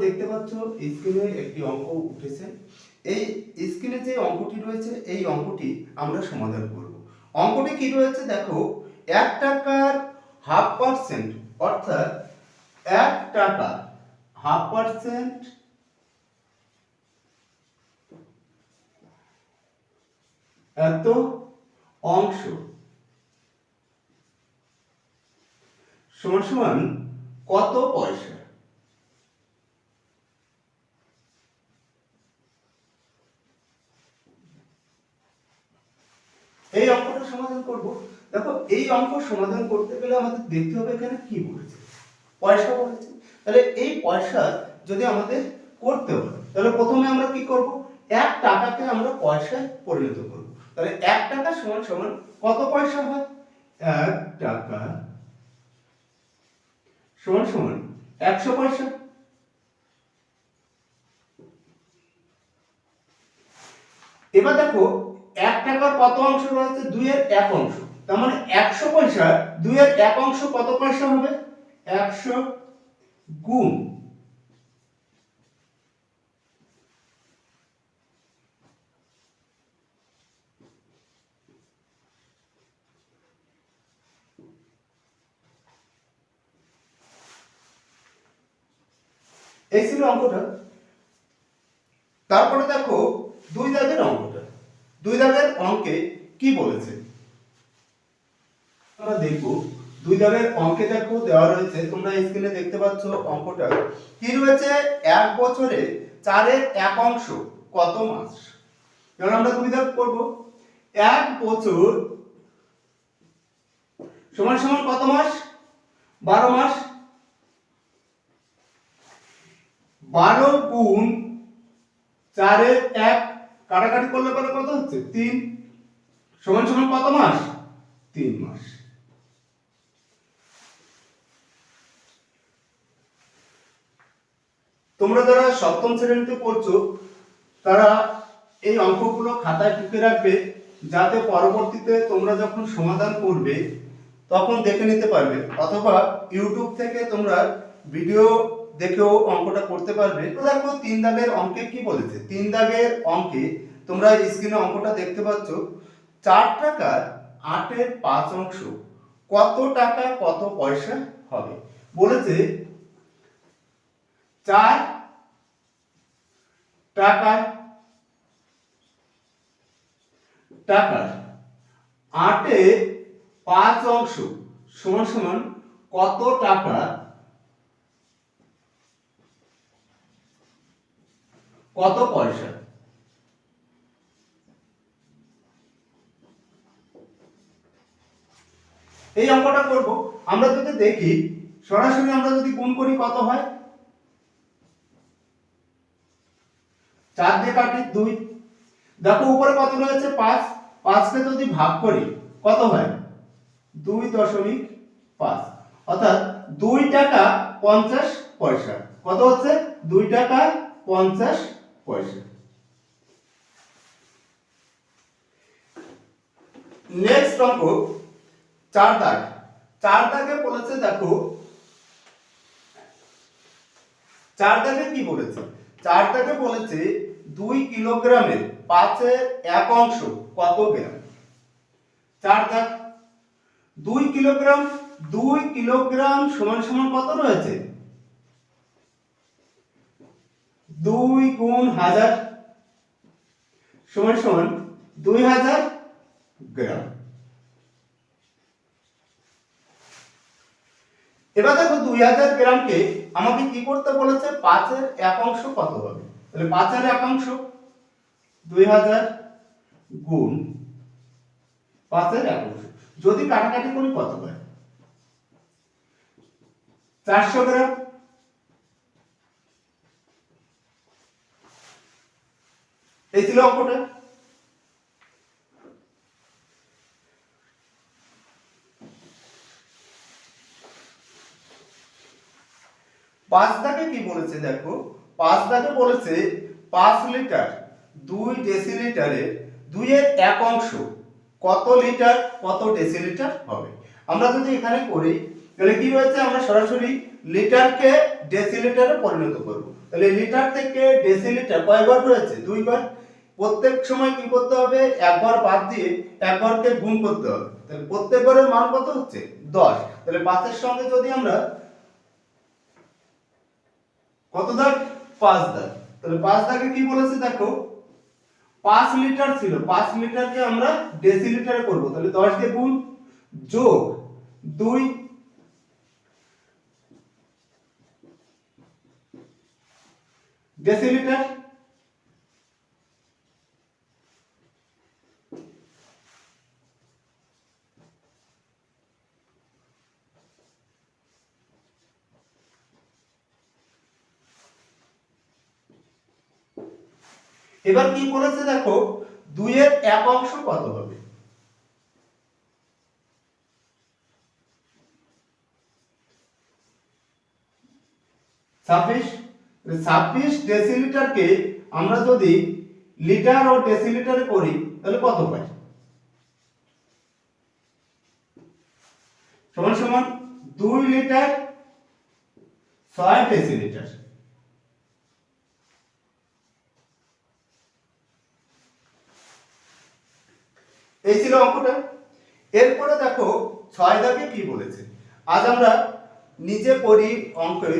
দেখতে পাচ্ছ স্ক্রিনে একটি অঙ্ক উঠেছে। এই স্ক্রিনে যে অঙ্কটি রয়েছে এই অঙ্কটি আমরা সমাধান করব। অঙ্কটি কি রয়েছে দেখো, 1 টাকার 1/2% অর্থাৎ 1 টাকা 1/2% এত অংশ সমান সমান কত পয়সা। এই অঙ্কটা সমাধান করব। দেখো এই অঙ্ক সমাধান করতে গেলে আমাদের দেখতে হবে এখানে কি বলেছে, পয়সা বলেছে। তাহলে এই পয়সা যদি আমাদের করতে হয় তাহলে প্রথমে আমরা কি করব, 1 টাকাকে আমরা পয়সায় পরিণত করব। তাহলে 1 টাকা সমান সমান কত পয়সা হয়, 1 টাকা সমান সমান 100 পয়সা। এবার দেখো 1 টাকার কত অংশ রয়েছে, 2 এর 1 অংশ। তার মানে 100 পয়সা 2 এর 1 অংশ কত পয়সা হবে, 100 গুণ এই ছিল অঙ্কটা। তারপরে দেখো 2 দাগের অঙ্কটা। 2 দাগের অঙ্কে কি বলেছে আমরা দেখব। 2 দাগের অঙ্কে দেখো দেওয়া রয়েছে, তোমরা স্ক্রিনে দেখতে পাচ্ছ অঙ্কটা কি রয়েছে, 1 বছরে 4 এর 1 অংশ কত মাস। এবার আমরা 2 দাগ করব, 1 বছর সমান সমান কত মাস, 12 মাস। 12 গুণ 4 এর 1 কাটাকাটি করলে পরে কত হচ্ছে, 3 সমান সমান কত মাস, 3 মাস। তোমরা যারা সপ্তম শ্রেণীতে পড়ছো তারা এই অঙ্কগুলো খাতায় টুকে রাখবে, যাতে পরবর্তীতে তোমরা যখন সমাধান করবে তখন দেখে নিতে পারবে, অথবা ইউটিউব থেকে তোমরা ভিডিও দেখেও অঙ্কটা করতে পারবে। তো দেখো 3 দাগের অঙ্কে কি বলেছে, 3 দাগের অঙ্কে তোমরা স্ক্রিনে অঙ্কটা দেখতে পাচ্ছ, 4 টাকার 8 এর 5 অংশ কত টাকা কত পয়সা হবে। বলেছে 4 টাকার 8 এর 5 অংশ সমান সমান কত টাকা কত পয়সা। এই অঙ্কটা করব। আমরা যদি দেখি সরাসরি আমরা যদি গুণ করি কত হয়, 4 দিয়ে কাটি 2। দেখো উপরে কত রয়েছে 5, 5 কে যদি ভাগ করি কত হয়, 2.5, অর্থাৎ 2 টাকা 50 পয়সা। কত হচ্ছে, 2 টাকা 50 পয়সা। নেক্সট অঙ্ক 4 দাগ। 4 দাগে বলেছে দেখো, 4 দাগে কি বলেছে, 4 দাগে বলেছে 2 কিলোগ্রামের 5 এর 1 অংশ কত গ্রাম। 4 দাগ 2 কিলোগ্রাম, 2 কিলোগ্রাম সমান সমান কত রয়েছে, 2 গুণ 1000 সমান সমান 2000 গ্রাম। এবার দেখো 2000 গ্রামকে আমাকে কি করতে বলেছে, 5 এর 1 অংশ কত হবে। তাহলে 5 এর 1 অংশ 2000 গুণ 5 এর 1 অংশ, যদি কাটাকাটি করি কত হয়, 400 গ্রাম। এই ছিল অঙ্কটা। পাঁচ দাগে কি বলেছে দেখো, 5 দাগে বলেছে 5 লিটার 2 ডেসিলিটারে 2 এর 1 অংশ কত লিটার কত ডেসিলিটার হবে। আমরা যদি এখানে করি তাহলে কি হয়েছে, আমরা সরাসরি লিটারকে ডেসিলিটারে পরিণত করব। তাহলে লিটার থেকে ডেসিলিটার কয়বার রয়েছে, 2 বার। প্রত্যেক সময় কি করতে হবে, একবার বাদ দিয়ে একবারকে গুণ করতে হবে। তাহলে প্রত্যেকবারের মান কত হচ্ছে, 10। তাহলে 5 এর সঙ্গে যদি আমরা কত দাগ, 5 দাগ, তাহলে 5 দাগে কি বলেছে দেখো, 5 লিটার ছিল, 5 লিটারকে আমরা ডেসিলিটারে করব। তাহলে 10 দিয়ে গুণ যোগ 2 ডেসিলিটার। এবার কি বলেছে দেখো, 2 এর 1 অংশ কত হবে, ছাব্বিশ। 26 ডেসিলিটারকে আমরা যদি লিটার ও ডেসিলিটারে করি তাহলে কত পাই, সমান সমান 2 লিটার 6 ডেসিলিটার। এই ছিল অঙ্কটা। এরপরে দেখো 6 দাগে কি বলেছে। আজ আমরা নিজে করি অঙ্কের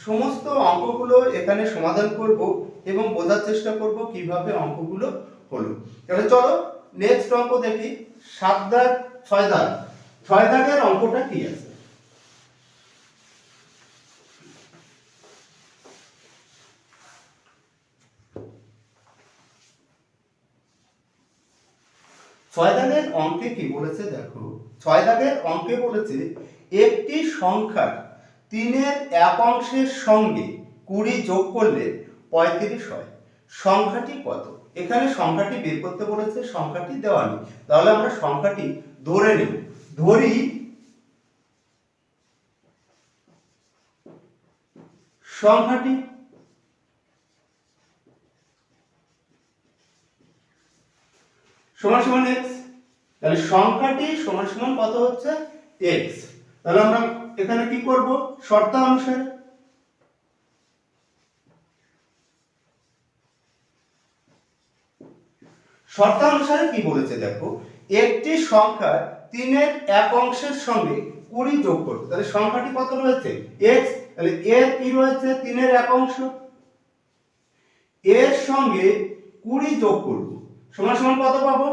সমস্ত অঙ্কগুলো এখানে সমাধান করব এবং বোঝার চেষ্টা করব কিভাবে অঙ্কগুলো হলো। তাহলে চলো নেক্সট অঙ্ক দেখি। 7 দাগ 6 দাগ। 6 দাগের অঙ্কটা কি আছে, ছয় দাগের অঙ্কে কি বলেছে দেখো। 6 দাগের অঙ্কে বলেছে একটি সংখ্যার 3 এর 1 অংশের সঙ্গে 20 যোগ করলে 35 হয়, সংখ্যাটি কত। এখানে সংখ্যাটি বের করতে বলেছে, সংখ্যাটি দেওয়া নেই। তাহলে আমরা সংখ্যাটি ধরে নেব। ধরি সংখ্যাটি সমান সমান x। তাহলে সংখ্যাটি সমান সমান কত হচ্ছে, x। তাহলে আমরা এখানে কি করব, শর্তানুসারে। শর্তানুসারে কি বলেছে দেখো, একটি সংখ্যার 3 এর 1 অংশের সঙ্গে 20 যোগ করতে। তাহলে সংখ্যাটি কত রয়েছে, x। তাহলে এর কি রয়েছে, 3 এর 1 অংশ, এর সঙ্গে 20 যোগ করব, সমান সমান কত পাবো,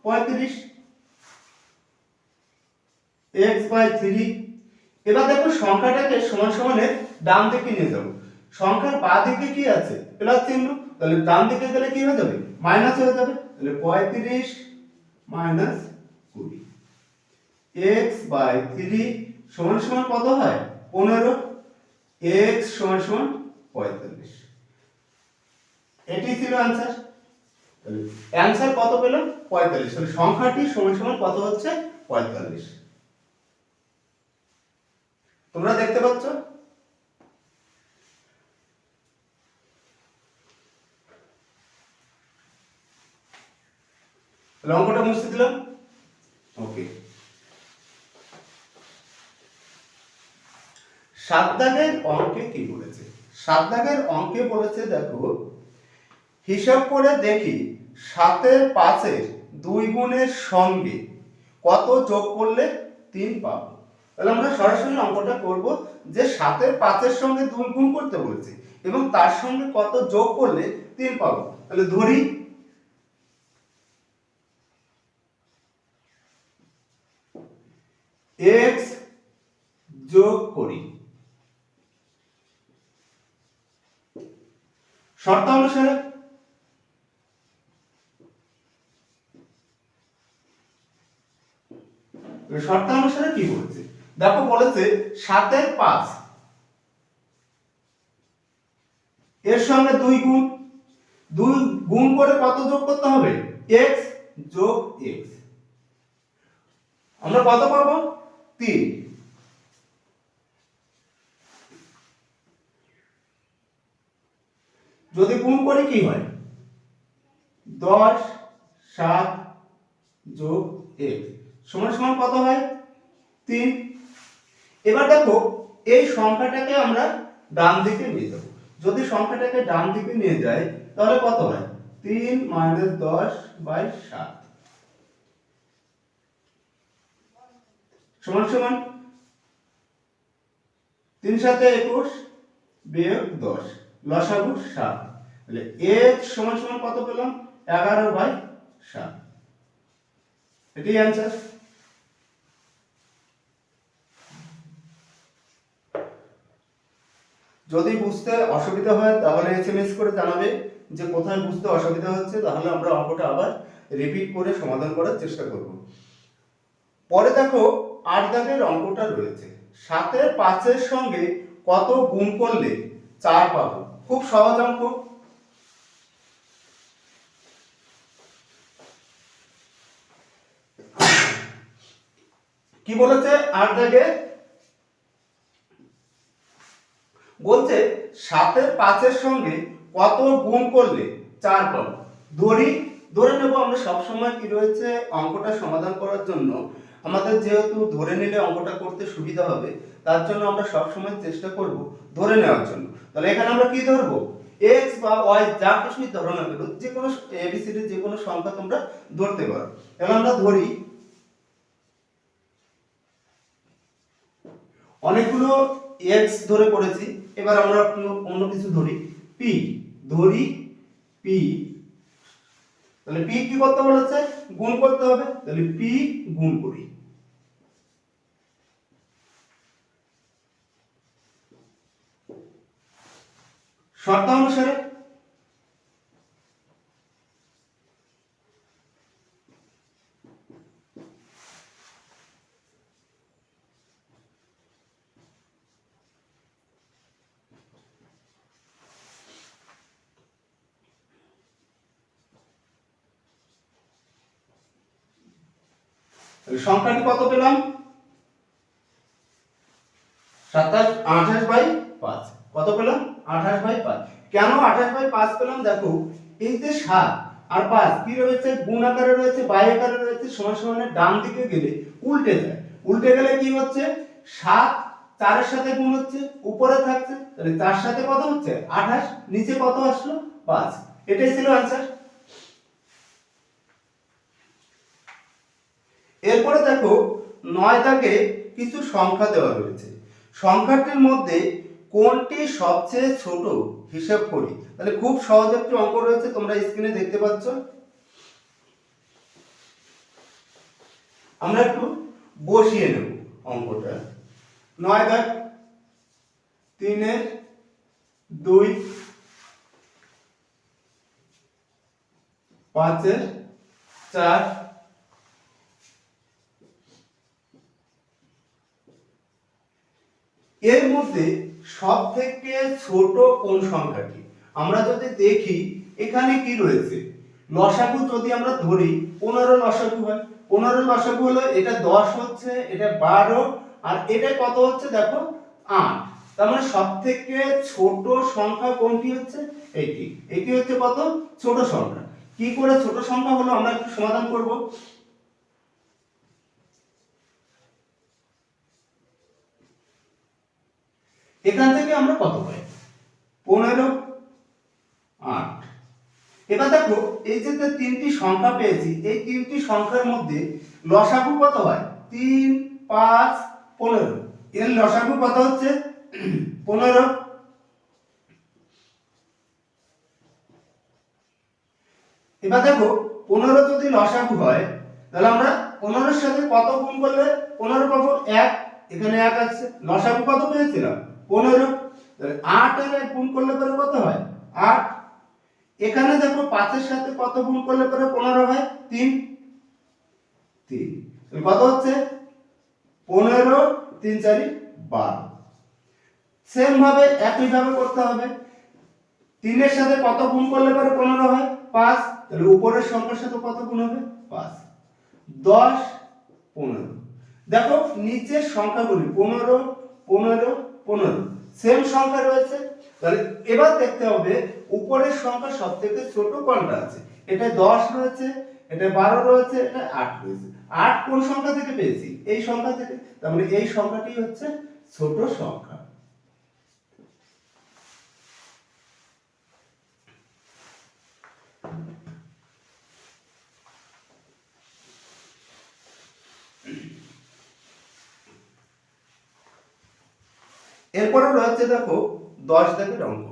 35 x/3। এবার দেখো সংখ্যাটাকে সমান সমানের ডান দিকে নিয়ে যাব। সংখ্যার বাঁ দিকে কি আছে, প্লাস চিহ্ন। তাহলে ডান দিকে গেলে কি হয়ে যাবে, মাইনাস হয়ে যাবে। তাহলে 35 মাইনাস 20 x/3 সমান সমান কত হয়, 15। x সমান সমান 45। এটি ছিল आंसर। তাহলে आंसर কত পেলাম, 45। তাহলে সংখ্যাটি সমান সমান কত হচ্ছে, 45। তোমরা দেখতে পাচ্ছ। অঙ্কটা মুছে দিলাম, ওকে। 7 দাগের অঙ্কে কি বলেছে। 7 দাগের অঙ্কে বলেছে দেখো, হিসাব করে দেখি 7 এর 5 এর 2 গুণের সঙ্গে কত যোগ করলে 3 পাবো। তাহলে আমরা সরাসরি অঙ্কটা করব যে 7 এর 5 এর সঙ্গে 2 গুণ করতে বলেছে এবং তার সঙ্গে কত যোগ করলে 3 পাবো। তাহলে ধরি x যোগ করি, শর্ত অনুসারে। শর্ত অনুসারে কি বলেছে দেখো, বলেছে 7 এর 5 এর সঙ্গে 2 গুণ, 2 গুণ করে কত যোগ করতে হবে, x যোগ x। আমরা কত পাবো, 3। যদি গুণ করি কি হয়, 10 7 যোগ x সমান সমান কত হয়, 3। এবার দেখো এই সংখ্যাটাকে আমরা ডান দিকে নিয়ে যাব। যদি সংখ্যাটাকে ডান দিকে নিয়ে যাই তাহলে কত হয়? 3 - 10/7 সমান সমান 3 × 7 = 21 বিয়োগ 10 লসাগু 7। তাহলে x সমান সমান কত পেলাম? 11/7। এটাই অ্যানসার। যদি বুঝতে অসুবিধা হয় তাহলে এসএমএস করে জানাবে যে কোথায় বুঝতে অসুবিধা হচ্ছে, তাহলে আমরা অঙ্কটা আবার রিপিট করে সমাধান করার চেষ্টা করব। পরে দেখো 8 দাগের অঙ্কটা রয়েছে। 7 এর 5 এর সঙ্গে কত গুণ করলে 4 পাবো? খুব সহজ অঙ্ক। কি বলেছে 8 দাগে? বলছে 7 এর 5 এর সঙ্গে কত গুণ করলে 4 পাবো। ধরে নেব আমরা সবসময় কি রয়েছে, অঙ্কটা সমাধান করার জন্য আমাদের যেহেতু ধরে নিলে অঙ্কটা করতে সুবিধা হবে, তার জন্য আমরা সবসময় চেষ্টা করব ধরে নেওয়ার জন্য। তাহলে এখানে আমরা কি ধরবো? x বা y যা কিছুই ধরো না কেন, যে কোনো abcd যে কোনো সংখ্যা তোমরা ধরতে পারো। তাহলে আমরা ধরি অনেকগুলো x ধরে পড়েছি, এবার আমরা অন্য কিছু ধরি p। তাহলে p কি করতে বলেছে? গুণ করতে হবে। তাহলে p গুণ করি। শর্ত অনুসারে সংখ্যাটি কত পেলাম? 28/5। কত পেলাম? 28/5। কেন 28/5 পেলাম? দেখো এই যে 7 আর 5 কি রয়েছে? গুণ আকারে রয়েছে, বাই আকারে রয়েছে, সমান সমানের ডান দিকে গেলে উল্টে যায়। উল্টে গেলে কি হচ্ছে? 7 4 এর সাথে গুণ হচ্ছে, উপরে থাকছে, তাহলে 4 সাথে কত হচ্ছে? 28, নিচে কত আসলো? 5। এটাই ছিল आंसर। এরপরে দেখো 9 দাগে কিছু সংখ্যা দেওয়া রয়েছে। সংখ্যাটির মধ্যে কোনটি সবচেয়ে ছোট হিসাব করি। তাহলে খুব সহজ একটি অঙ্ক রয়েছে, তোমরা স্ক্রিনে দেখতে পাচ্ছ। আমরা একটু বসিয়ে নেব অঙ্কটা। 9 দাগ 3 এর 2, 5 এর 4, এর মধ্যে সবথেকে ছোট কোন সংখ্যাটি? আমরা যদি দেখি এখানে কি রয়েছে, লসাগু যদি আমরা ধরি 15 লসাগু হয়। 15 লসাগু হলো এটা 10 হচ্ছে, এটা 12, আর এটা কত হচ্ছে দেখো 8। তার মানে সবথেকে ছোট সংখ্যা কোনটি হচ্ছে? এটি হচ্ছে কত? ছোট সংখ্যা। কি করে ছোট সংখ্যা হলো আমরা একটু সমাধান করব। এখান থেকে আমরা কত পাই? 15, 8। এবার দেখো এই যে তিনটি সংখ্যা পেয়েছি, এই তিনটি সংখ্যার মধ্যে লসাগু কত হয়? 3, 5, 15। এর লসাগু কত হচ্ছে? 15। এবার দেখো 15 যদি লসাগু হয় তাহলে আমরা 15 এর সাথে কত গুণ করলে 15 পাবো? 1। এখানে 1 আছে, লসাগু কত পেয়েছিলাম? 15। তাহলে 8 এর 1 গুণ করলে পরে কত হয়? 8। এখানে দেখো 5 এর সাথে কত গুণ করলে পরে 15 হয়? 3। তাহলে কত হচ্ছে? 15, 3 × 4 = 12। সেম ভাবে একই ভাবে করতে হবে। 3 এর সাথে কত গুণ করলে পরে 15 হয়? 5। তাহলে উপরের সংখ্যার সাথে কত গুণ হবে? 5। 10, 15। দেখো নিচের সংখ্যাগুলি 15, 15, 15 সেম সংখ্যা রয়েছে। তাহলে এবার দেখতে হবে উপরের সংখ্যা সবথেকে ছোট কোনটা আছে। এটা 10 রয়েছে, এটা 12 রয়েছে, এটা 8 রয়েছে। 8 কোন সংখ্যা থেকে পেয়েছি? এই সংখ্যা থেকে। তার মানে এই সংখ্যাটি হচ্ছে ছোট সংখ্যা। এরপরে রয়েছে দেখো 10 দাগের অঙ্ক।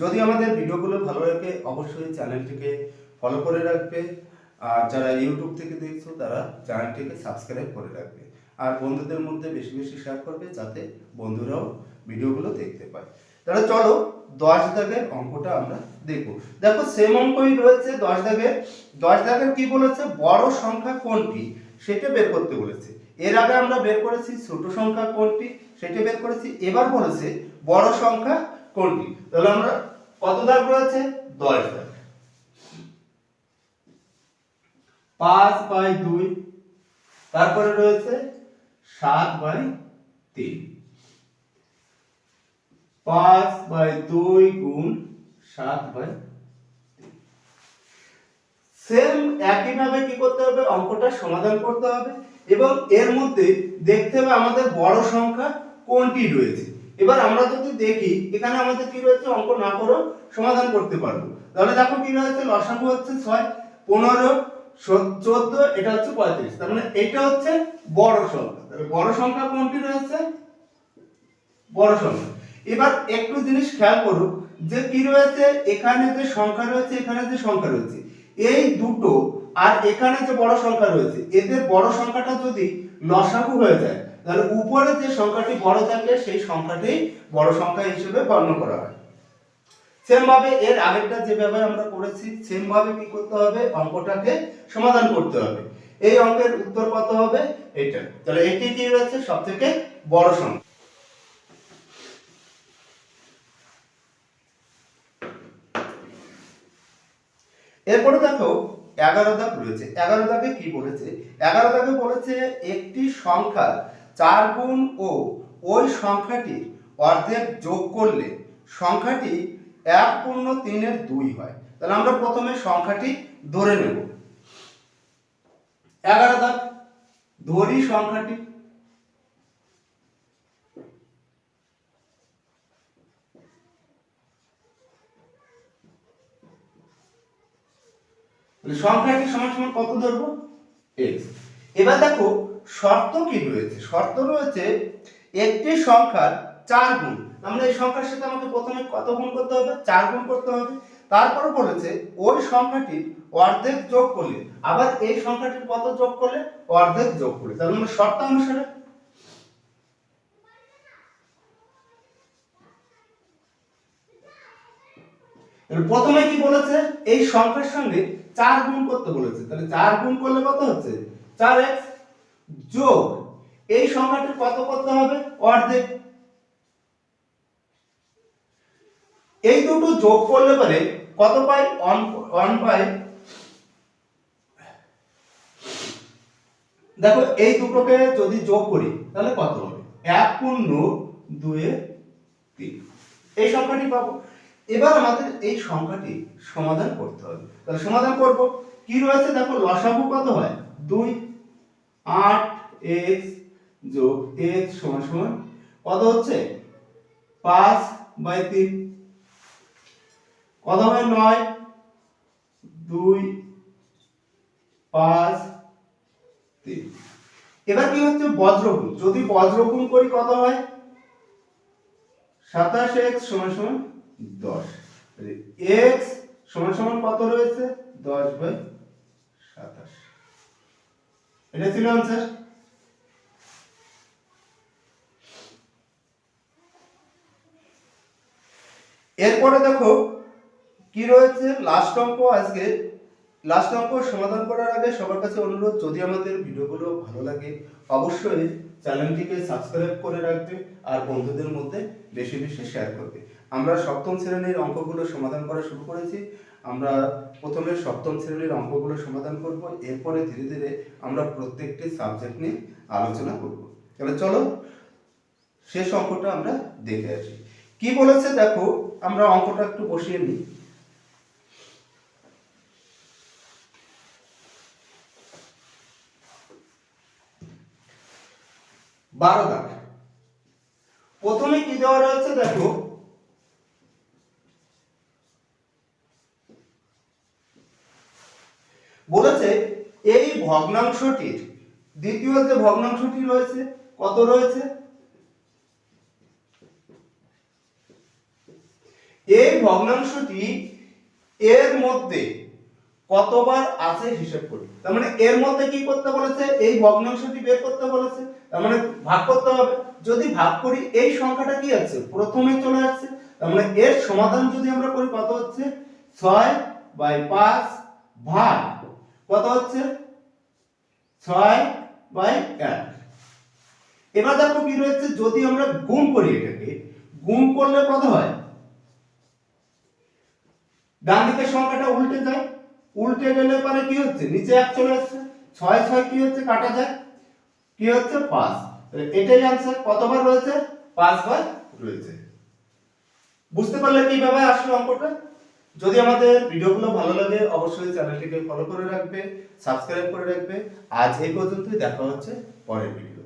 যদি আমাদের ভিডিওগুলো ভালো লাগে অবশ্যই চ্যানেলটিকে ফলো করে রাখবে, আর যারা ইউটিউব থেকে দেখছো তারা চ্যানেলটিকে সাবস্ক্রাইব করে রাখবে, আর বন্ধুদের মধ্যে বেশি বেশি শেয়ার করবে যাতে বন্ধুরাও ভিডিওগুলো দেখতে পায়। তাহলে চলো 10 দাগের অঙ্কটা আমরা দেখব। দেখো সেম অঙ্কই রয়েছে 10 দাগের। 10 দাগের কি বলেছে, বড় সংখ্যা কোনটি সেটা বের করতে বলেছে। এর আগে আমরা বের করেছি ছোট সংখ্যা কোনটি সেটা বের করেছি, এবার বলেছে বড় সংখ্যা কোনটি। তাহলে আমরা কত দাগ রয়েছে, 10 দাগ। 5/2, তারপরে রয়েছে 7/3, 5/2 গুণ 7/3। সেম একইভাবে কি করতে হবে, অঙ্কটা সমাধান করতে হবে এবং এর মধ্যে দেখতে হবে আমাদের বড় সংখ্যা কোনটি রয়েছে। এবার আমরা যদি দেখি এখানে আমাদের কি রয়েছে, অঙ্ক না করেও সমাধান করতে পারবো। তাহলে দেখো কি রয়েছে, লসাগু হচ্ছে 6, 15, 14, এটা হচ্ছে 35। তার মানে এটা হচ্ছে বড় সংখ্যা। তাহলে বড় সংখ্যা কোনটি রয়েছে, বড় সংখ্যা। এবার একটু জিনিস খেয়াল করো যে কি রয়েছে, এখানে যে সংখ্যা রয়েছে এখানে যে সংখ্যা রয়েছে, এই দুটো আর এখানে যে বড় সংখ্যা রয়েছে, এদের বড় সংখ্যাটা যদি লসাগু হয়ে যায় তাহলে উপরে যে সংখ্যাটি বড় থাকে সেই সংখ্যাটি বড় সংখ্যা হিসেবে গণ্য করা হয়। সেম ভাবে এর আগেরটা যেভাবে আমরা করেছি সেম ভাবে কি করতে হবে, অঙ্কটাকে সমাধান করতে হবে। এই অঙ্কের উত্তর কত হবে, এটা। তাহলে এটি কি রয়েছে, সবথেকে বড় সংখ্যা। এরপরে দেখো 11 দাগ রয়েছে। 11 দাগে কি বলেছে, 11 দাগে বলেছে একটি সংখ্যার 4 গুণ ও ওই সংখ্যাটির অর্ধেক যোগ করলে সংখ্যাটি 1/3 হয়। তাহলে আমরা প্রথমে সংখ্যাটি ধরে নেব। 11 দাগ, ধরি সংখ্যাটি। সংখ্যাটি সমান সমান কত ধরবো, x। এবার দেখো শর্ত কি রয়েছে, শর্ত রয়েছে একটি সংখ্যার 4 গুণ। আমরা এই সংখ্যার সাথে আমাকে প্রথমে কত গুণ করতে হবে, 4 গুণ করতে হবে। তারপর বলেছে ওই সংখ্যাটির অর্ধেক যোগ করলে, আবার এই সংখ্যাটির কত যোগ করলে, অর্ধেক যোগ করলে। তাহলে আমরা শর্ত অনুসারে প্রথমে কি বলেছে, এই সংখ্যার সঙ্গে 4 গুণ করতে বলেছে। তাহলে 4 গুণ করলে কত হচ্ছে, 4x যোগ এই সংখ্যাটির কত করতে হবে, অর্ধেক। এই দুটো যোগ করলে পরে কত পাই, 1 পাই। দেখো এই দুটোকে যদি যোগ করি তাহলে কত হবে, 1/2 এই সংখ্যাটি পাবো। এবার আমাদের এই সংখ্যাটি সমাধান করতে হবে। তাহলে সমাধান করব, কি রয়েছে দেখো, লসাগু কত হয়, 2, 8x যোগ x সমান সমান কত হচ্ছে, 5/3, কত হয়, 9, 2, 5, 3। এবার কি হচ্ছে, বজ্রগুণ। যদি বজ্রগুণ করি কত হয়, 27x সমান সমান 10। x সমান সমান কত রয়েছে, 10/27। এটা ছিল आंसर। এরপরে দেখো কি রয়েছে, লাস্ট অঙ্ক। আজকে লাস্ট অঙ্ক সমাধান করার আগে সবার কাছে অনুরোধ, যদি আমাদের ভিডিওগুলো ভালো লাগে অবশ্যই চ্যানেলটিকে সাবস্ক্রাইব করে রাখবে আর বন্ধুদের মধ্যে বেশি বেশি শেয়ার করবে। আমরা সপ্তম শ্রেণীর অঙ্কগুলো সমাধান করা শুরু করেছি। আমরা প্রথমে সপ্তম শ্রেণীর অঙ্কগুলো সমাধান করব, এরপরে ধীরে ধীরে আমরা প্রত্যেকটি সাবজেক্ট নিয়ে আলোচনা করব। তাহলে চলো শেষ অঙ্কটা আমরা দেখে আসি। কি বলেছে দেখো, আমরা অঙ্কটা একটু বসিয়ে নিই। 12 দাগ, প্রথমে কি দেওয়া রয়েছে দেখো, বলেছে এই ভগ্নাংশটির দ্বিতীয় যে ভগ্নাংশটি রয়েছে কত রয়েছে, এই ভগ্নাংশটি এর মধ্যে কতবার আছে হিসাব করি। তার মানে এর মধ্যে কি করতে বলেছে, এই ভগ্নাংশটি বের করতে বলেছে, তার মানে ভাগ করতে হবে। যদি ভাগ করি এই সংখ্যাটা কি আছে প্রথমে চলে আসছে, তার মানে এর সমাধান যদি আমরা করি কত হচ্ছে 6/5 ভাগ কত হচ্ছে 6/1। এবার দেখো কি রয়েছে, যদি আমরা গুণ করি, এটাকে গুণ করলে কত হয়, ডান দিকের সংখ্যাটা উল্টে যায়, উল্টে গেলে পরে কি হচ্ছে নিচে 1 চলে আসছে, 6 6 কি হচ্ছে কাটা যায়, কি হচ্ছে 5। তাহলে এটাই आंसर, কতবার রয়েছে 5 বার রয়েছে। বুঝতে পারলে কিভাবে আসলো অঙ্কটা। যদি আমাদের ভিডিওগুলো ভালো লাগে অবশ্যই চ্যানেলটিকে ফলো করে রাখবে, সাবস্ক্রাইব করে রাখবে। আজ এই পর্যন্তই, দেখা হচ্ছে পরের ভিডিও।